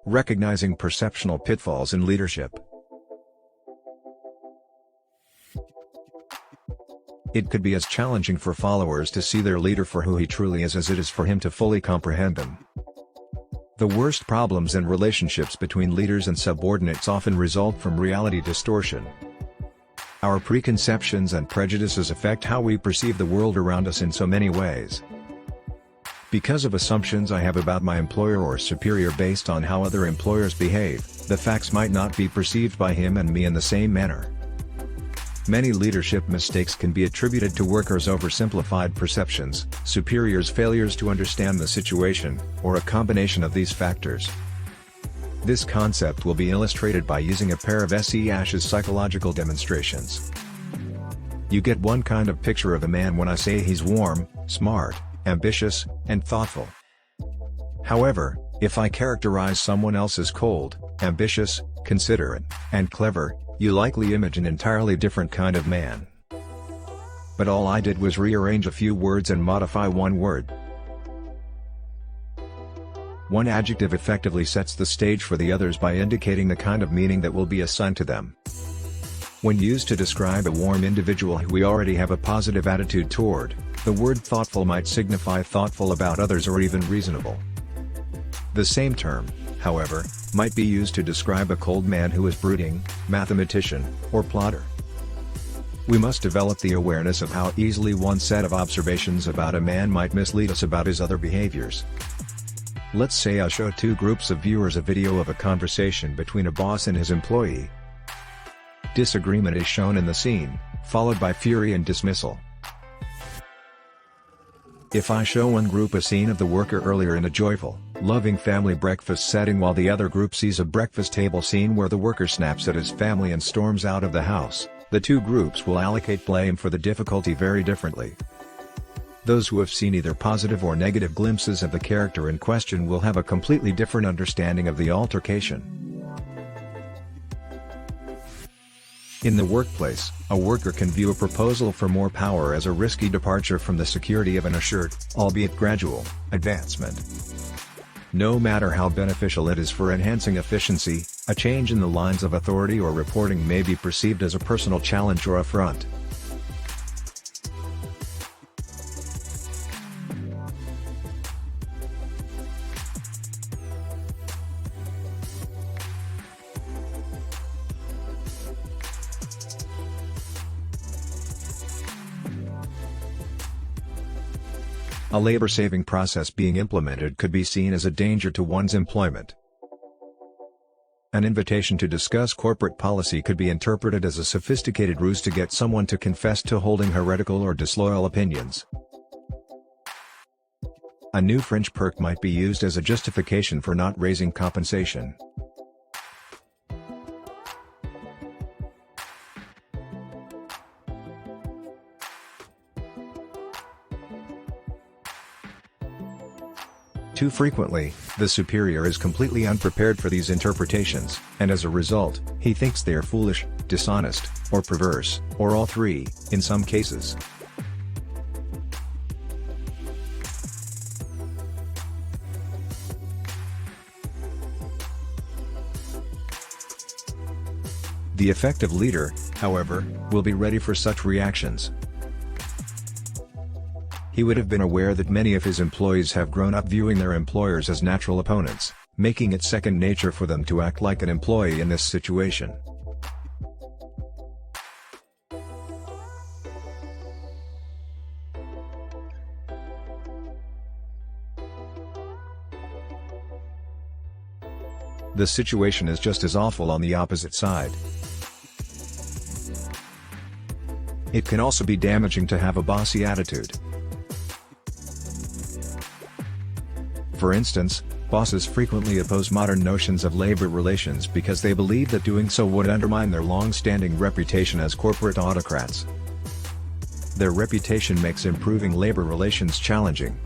Recognizing perceptional pitfalls in leadership. It could be as challenging for followers to see their leader for who he truly is as it is for him to fully comprehend them. The worst problems in relationships between leaders and subordinates often result from reality distortion. Our preconceptions and prejudices affect how we perceive the world around us in so many ways. Because of assumptions I have about my employer or superior based on how other employers behave, the facts might not be perceived by him and me in the same manner. Many leadership mistakes can be attributed to workers' oversimplified perceptions, superiors' failures to understand the situation, or a combination of these factors. This concept will be illustrated by using a pair of S.E. Ash's psychological demonstrations. You get one kind of picture of a man when I say he's warm, smart, ambitious, and thoughtful. However, if I characterize someone else as cold, ambitious, considerate, and clever, you likely image an entirely different kind of man. But all I did was rearrange a few words and modify one word. One adjective effectively sets the stage for the others by indicating the kind of meaning that will be assigned to them. When used to describe a warm individual who we already have a positive attitude toward, the word thoughtful might signify thoughtful about others or even reasonable. The same term, however, might be used to describe a cold man who is brooding, mathematician, or plodder. We must develop the awareness of how easily one set of observations about a man might mislead us about his other behaviors. Let's say I show two groups of viewers a video of a conversation between a boss and his employee. Disagreement is shown in the scene, followed by fury and dismissal. If I show one group a scene of the worker earlier in a joyful, loving family breakfast setting while the other group sees a breakfast table scene where the worker snaps at his family and storms out of the house, the two groups will allocate blame for the difficulty very differently. Those who have seen either positive or negative glimpses of the character in question will have a completely different understanding of the altercation. In the workplace, a worker can view a proposal for more power as a risky departure from the security of an assured, albeit gradual, advancement. No matter how beneficial it is for enhancing efficiency, a change in the lines of authority or reporting may be perceived as a personal challenge or affront. A labor-saving process being implemented could be seen as a danger to one's employment. An invitation to discuss corporate policy could be interpreted as a sophisticated ruse to get someone to confess to holding heretical or disloyal opinions. A new fringe perk might be used as a justification for not raising compensation. Too frequently, the superior is completely unprepared for these interpretations, and as a result, he thinks they are foolish, dishonest, or perverse, or all three, in some cases. The effective leader, however, will be ready for such reactions. He would have been aware that many of his employees have grown up viewing their employers as natural opponents, making it second nature for them to act like an employee in this situation. The situation is just as awful on the opposite side. It can also be damaging to have a bossy attitude. For instance, bosses frequently oppose modern notions of labor relations because they believe that doing so would undermine their long-standing reputation as corporate autocrats. Their reputation makes improving labor relations challenging.